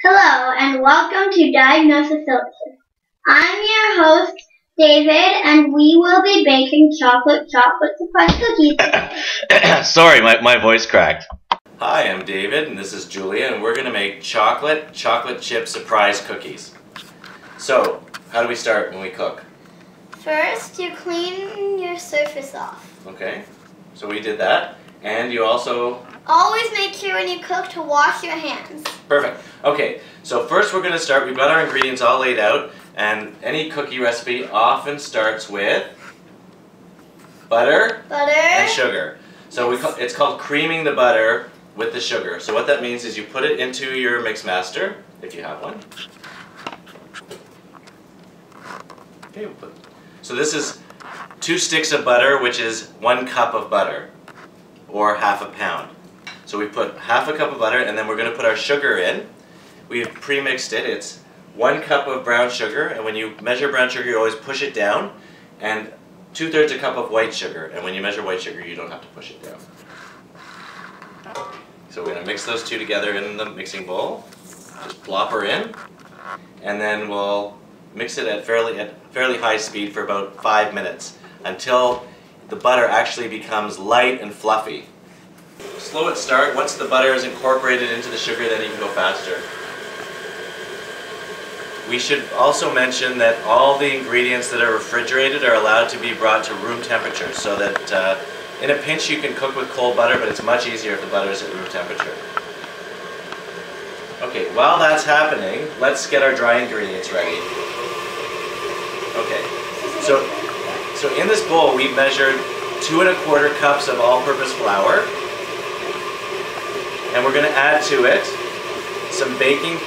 Hello and welcome to Diagnosis Illnesses. I'm your host, David, and we will be baking chocolate surprise cookies today. Sorry, my voice cracked. Hi, I'm David, and this is Julia, and we're going to make chocolate chip surprise cookies. So, how do we start when we cook? First, you clean your surface off. Okay, so we did that, and you also... Always make sure when you cook to wash your hands. Perfect. Okay, so first we're going to start, we've got our ingredients all laid out, and any cookie recipe often starts with butter and sugar. So it's called creaming the butter with the sugar. So what that means is you put it into your mix master, if you have one. Okay, so this is 2 sticks of butter, which is 1 cup of butter, or half a pound. So we put half a cup of butter, and then we're going to put our sugar in. We've pre-mixed it. It's 1 cup of brown sugar, and when you measure brown sugar, you always push it down, and 2/3 a cup of white sugar, and when you measure white sugar, you don't have to push it down. So we're going to mix those two together in the mixing bowl. Just plop her in, and then we'll mix it at fairly high speed for about 5 minutes until the butter actually becomes light and fluffy. Slow at start. Once the butter is incorporated into the sugar, then you can go faster. We should also mention that all the ingredients that are refrigerated are allowed to be brought to room temperature, so that in a pinch you can cook with cold butter, but it's much easier if the butter is at room temperature. Okay, while that's happening, let's get our dry ingredients ready. Okay, so in this bowl we measured 2 1/4 cups of all-purpose flour. And we're going to add to it some baking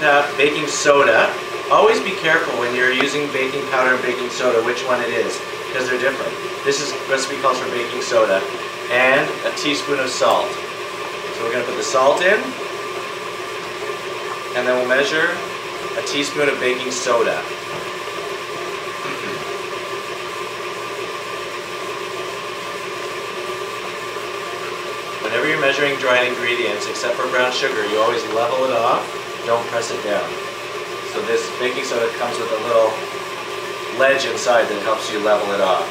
soda. Always be careful when you're using baking powder and baking soda which one it is, because they're different. This recipe calls for baking soda, and a teaspoon of salt. So we're going to put the salt in, and then we'll measure a teaspoon of baking soda. Whenever you're measuring dried ingredients, except for brown sugar, you always level it off, don't press it down. So this baking soda comes with a little ledge inside that helps you level it off.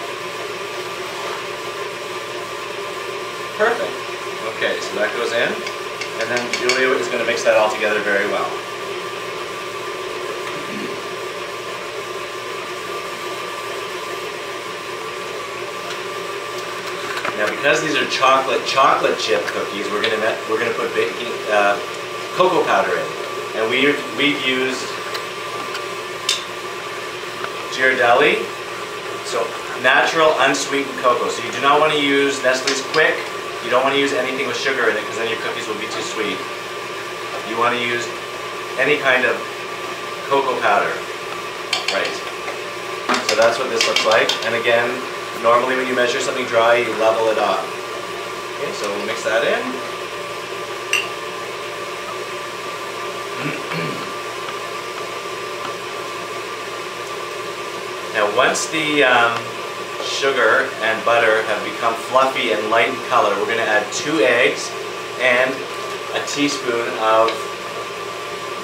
Perfect. Okay, so that goes in, and then Julia is going to mix that all together very well. Now, because these are chocolate chip cookies, we're gonna put cocoa powder in, and we've used Ghirardelli, so natural unsweetened cocoa. So you do not want to use Nestle's Quick. You don't want to use anything with sugar in it, because then your cookies will be too sweet. You want to use any kind of cocoa powder, right? So that's what this looks like, and again, normally when you measure something dry, you level it off. Okay, so we'll mix that in. Now once the sugar and butter have become fluffy and light in color, we're going to add 2 eggs and a teaspoon of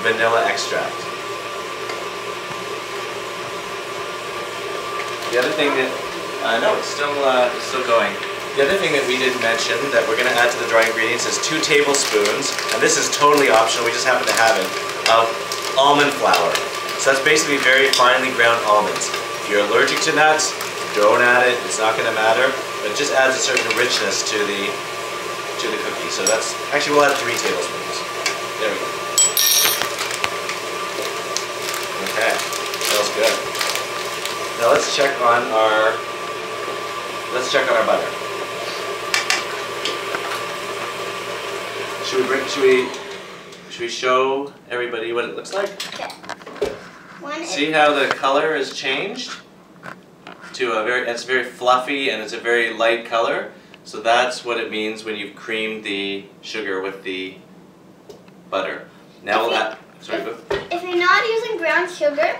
vanilla extract. The other thing that no, it's still going. The other thing that we didn't mention that we're going to add to the dry ingredients is 2 tablespoons, and this is totally optional, we just happen to have it, of almond flour. So that's basically very finely ground almonds. If you're allergic to nuts, don't add it, it's not going to matter, but it just adds a certain richness to the cookie. So that's, actually we'll add 3 tablespoons. There we go. Okay, smells good. Now let's check on our butter. Should we show everybody what it looks like? Okay. See how the color has changed to it's very fluffy and it's a very light color. So that's what it means when you've creamed the sugar with the butter. Now we'll add, if you're not using brown sugar,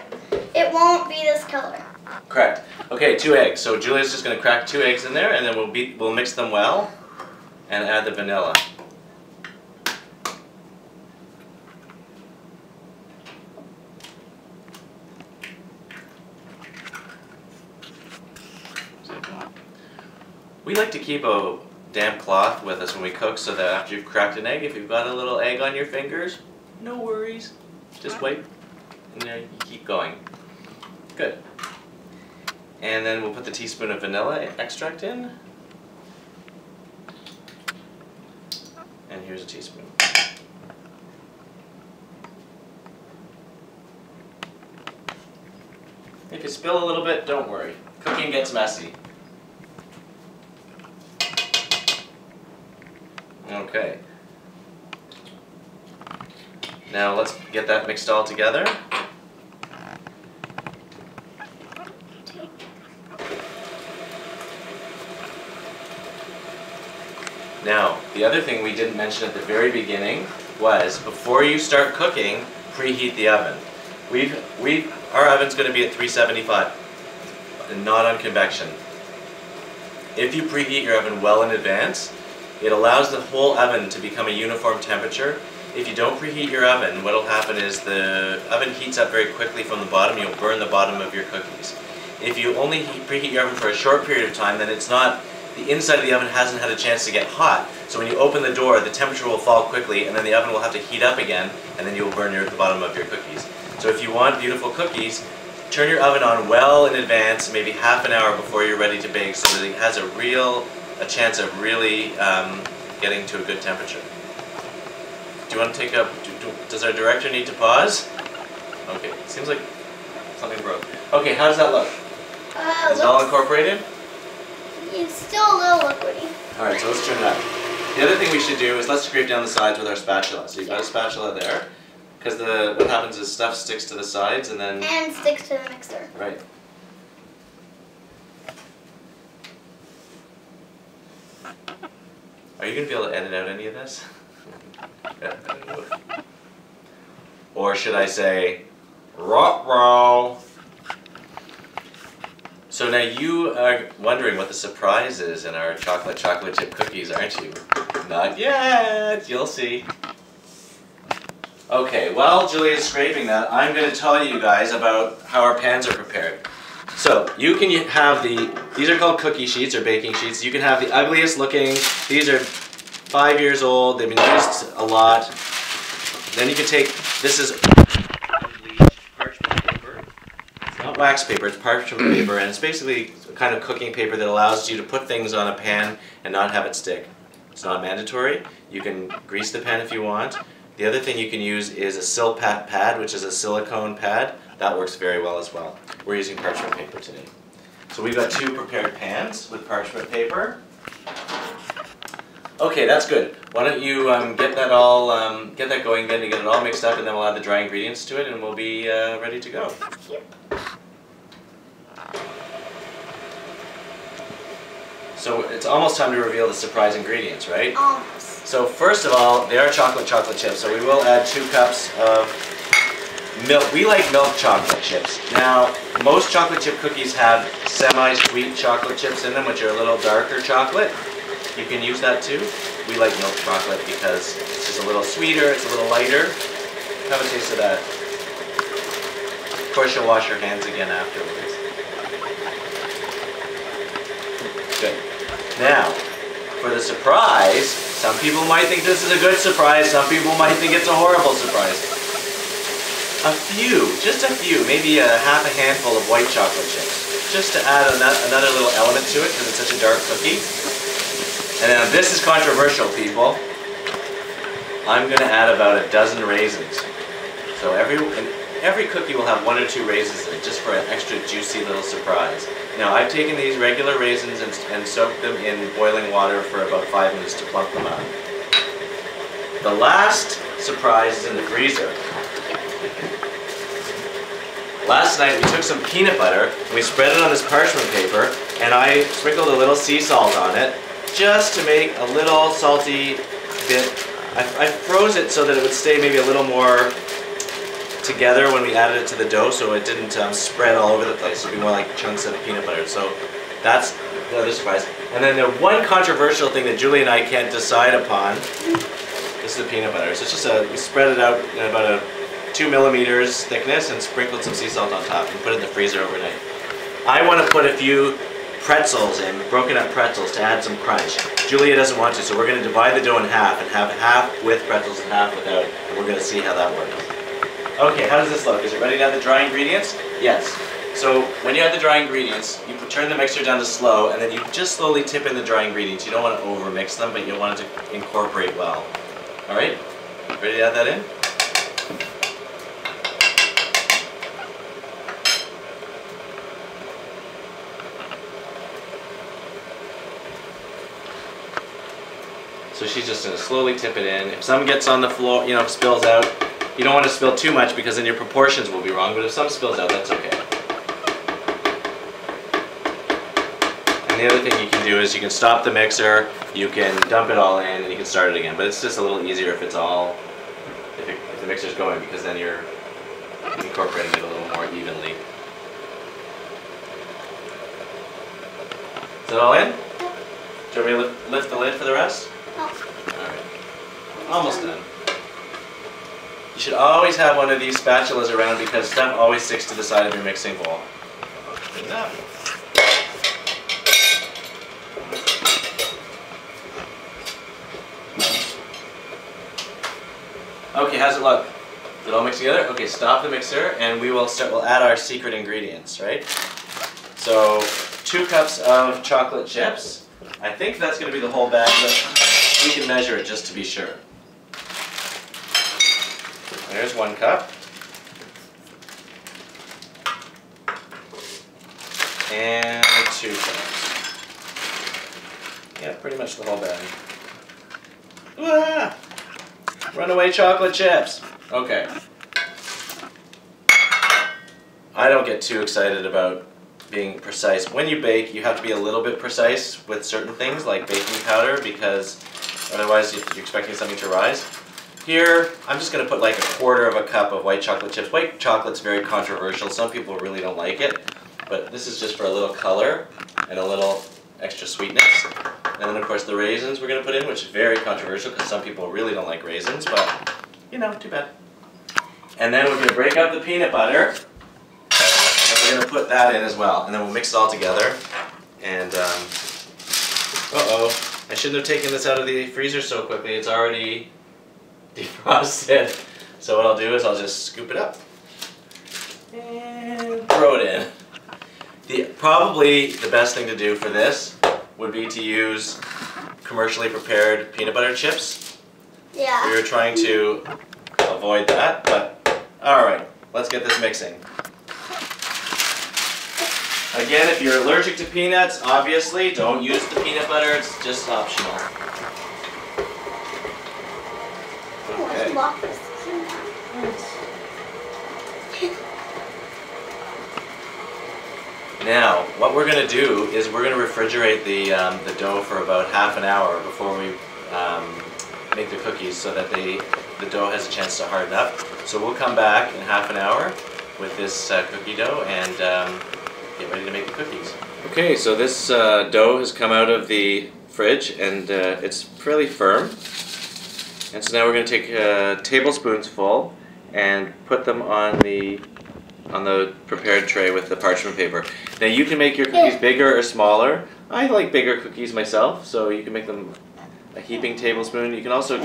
it won't be this color. Correct. Okay, 2 eggs. So Julia's just going to crack 2 eggs in there, and then we'll mix them well and add the vanilla. We like to keep a damp cloth with us when we cook so that after you've cracked an egg, if you've got a little egg on your fingers, no worries. Just wipe and you keep going. Good. And then we'll put the teaspoon of vanilla extract in. And here's a teaspoon. If you spill a little bit, don't worry. Cooking gets messy. Okay. Now let's get that mixed all together. Now, the other thing we didn't mention at the very beginning was before you start cooking, preheat the oven. Our oven's going to be at 375 and not on convection. If you preheat your oven well in advance, it allows the whole oven to become a uniform temperature. If you don't preheat your oven, what will happen is the oven heats up very quickly from the bottom. You'll burn the bottom of your cookies. If you only preheat your oven for a short period of time, then the inside of the oven hasn't had a chance to get hot. So when you open the door, the temperature will fall quickly, and then the oven will have to heat up again, and then you will burn the bottom of your cookies. So if you want beautiful cookies, turn your oven on well in advance, maybe half an hour before you're ready to bake, so that it has a chance of really getting to a good temperature. Do you want to take a, does our director need to pause? Okay, seems like something broke. Okay, how does that look? Is it all incorporated? It's still a little liquidy. Alright, so let's turn it up. The other thing we should do is let's scrape down the sides with our spatula. So you've got a spatula there, because what happens is stuff sticks to the sides and then... And sticks to the mixer. Right. Are you going to be able to edit out any of this? Or should I say, ruh-roh. So now you are wondering what the surprise is in our chocolate chip cookies, aren't you? Not yet, you'll see. Okay, while Julia's scraping that, I'm going to tell you guys about how our pans are prepared. So you can have these are called cookie sheets or baking sheets. You can have the ugliest looking, these are 5 years old, they've been used a lot. Then you can take, this is parchment paper. It's not wax paper, it's parchment paper, and it's basically a kind of cooking paper that allows you to put things on a pan and not have it stick. It's not mandatory. You can grease the pan if you want. The other thing you can use is a Silpat pad, which is a silicone pad. That works very well as well. We're using parchment paper today. So we've got 2 prepared pans with parchment paper. Okay, that's good. Why don't you get that going then to get it all mixed up, and then we'll add the dry ingredients to it and we'll be ready to go. So it's almost time to reveal the surprise ingredients, right? Almost. So first of all, they are chocolate chips, so we will add 2 cups of milk. We like milk chocolate chips. Now, most chocolate chip cookies have semi-sweet chocolate chips in them, which are a little darker chocolate. You can use that too. We like milk chocolate because it's just a little sweeter, it's a little lighter. Have a taste of that. Of course, you'll wash your hands again afterwards. Good. Now, for the surprise, some people might think this is a good surprise, some people might think it's a horrible surprise. Just a few, maybe a half a handful of white chocolate chips, just to add another little element to it because it's such a dark cookie. And now this is controversial, people. I'm going to add about a dozen raisins. So every cookie will have 1 or 2 raisins in it, just for an extra juicy little surprise. Now I've taken these regular raisins and soaked them in boiling water for about 5 minutes to plump them up. The last surprise is in the freezer. Last night we took some peanut butter and we spread it on this parchment paper, and I sprinkled a little sea salt on it just to make a little salty bit. I froze it so that it would stay maybe a little more together when we added it to the dough, so it didn't spread all over the place. It would be more like chunks of peanut butter. So that's the other surprise. And then the one controversial thing that Julie and I can't decide upon, this is the peanut butter. So it's just we spread it out in about a 2 millimeters thickness and sprinkled some sea salt on top and put it in the freezer overnight. I want to put a few pretzels in, broken up pretzels to add some crunch. Julia doesn't want to, so we're going to divide the dough in half and have half with pretzels and half without, and we're going to see how that works. Okay, how does this look? Is it ready to add the dry ingredients? Yes. So when you add the dry ingredients, you turn the mixer down to slow, and then you just slowly tip in the dry ingredients. You don't want to over mix them, but you want it to incorporate well. All right, ready to add that in? So she's just going to slowly tip it in. If some gets on the floor, you know, spills out, you don't want to spill too much because then your proportions will be wrong, but if some spills out, that's okay. And the other thing you can do is you can stop the mixer, you can dump it all in, and you can start it again. But it's just a little easier if it's all, if the mixer's going, because then you're incorporating it a little more evenly. Is that all in? Do you want me to lift the lid for the rest? No. Alright. Almost done. You should always have one of these spatulas around because stuff always sticks to the side of your mixing bowl. Good enough. Okay, how's it look? Is it all mixed together? Okay, stop the mixer and we'll add our secret ingredients, right? So, 2 cups of chocolate chips. I think that's going to be the whole bag, but we can measure it just to be sure. There's 1 cup. And 2 cups. Yeah, pretty much the whole bag. Ah! Runaway chocolate chips. Okay. I don't get too excited about being precise. When you bake, you have to be a little bit precise with certain things like baking powder because otherwise you're expecting something to rise. Here, I'm just going to put like 1/4 cup of white chocolate chips. White chocolate's very controversial. Some people really don't like it, but this is just for a little color and a little extra sweetness. And then of course the raisins we're going to put in, which is very controversial because some people really don't like raisins, but you know, too bad. And then we're going to break up the peanut butter, and we're going to put that in as well. And then we'll mix it all together. And, uh-oh, I shouldn't have taken this out of the freezer so quickly. It's already defrosted. So what I'll do is I'll just scoop it up and throw it in. Probably the best thing to do for this would be to use commercially prepared peanut butter chips. Yeah. We were trying to avoid that, but alright, let's get this mixing. Again, if you're allergic to peanuts, obviously, don't use the peanut butter, it's just optional. Okay. Now, what we're going to do is we're going to refrigerate the dough for about ½ an hour before we make the cookies so that the dough has a chance to harden up. So we'll come back in ½ an hour with this cookie dough and get ready to make the cookies. Okay, so this dough has come out of the fridge and it's fairly firm. And so now we're going to take tablespoons full and put them on the prepared tray with the parchment paper. Now you can make your cookies bigger or smaller. I like bigger cookies myself, so you can make them a heaping tablespoon. You can also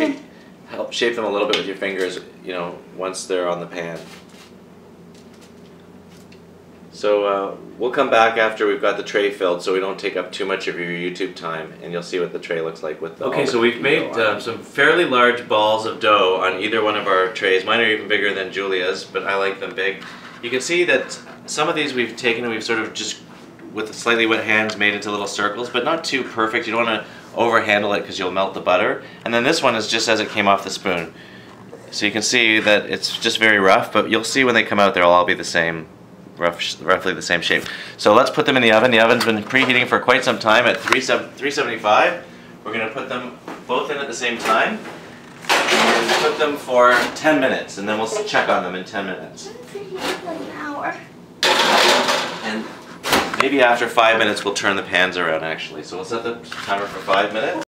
help shape them a little bit with your fingers, you know, once they're on the pan. So we'll come back after we've got the tray filled so we don't take up too much of your YouTube time, and you'll see what the tray looks like with the Okay, so we've made some fairly large balls of dough on either one of our trays. Mine are even bigger than Julia's, but I like them big. You can see that some of these we've taken and we've sort of just, with slightly wet hands, made into little circles, but not too perfect. You don't want to over-handle it because you'll melt the butter. And then this one is just as it came off the spoon. So you can see that it's just very rough, but you'll see when they come out they'll all be the same, roughly the same shape. So let's put them in the oven. The oven's been preheating for quite some time at 375. We're going to put them both in at the same time and put them for 10 minutes, and then we'll check on them in 10 minutes. An hour. And maybe after 5 minutes we'll turn the pans around actually. So we'll set the timer for 5 minutes.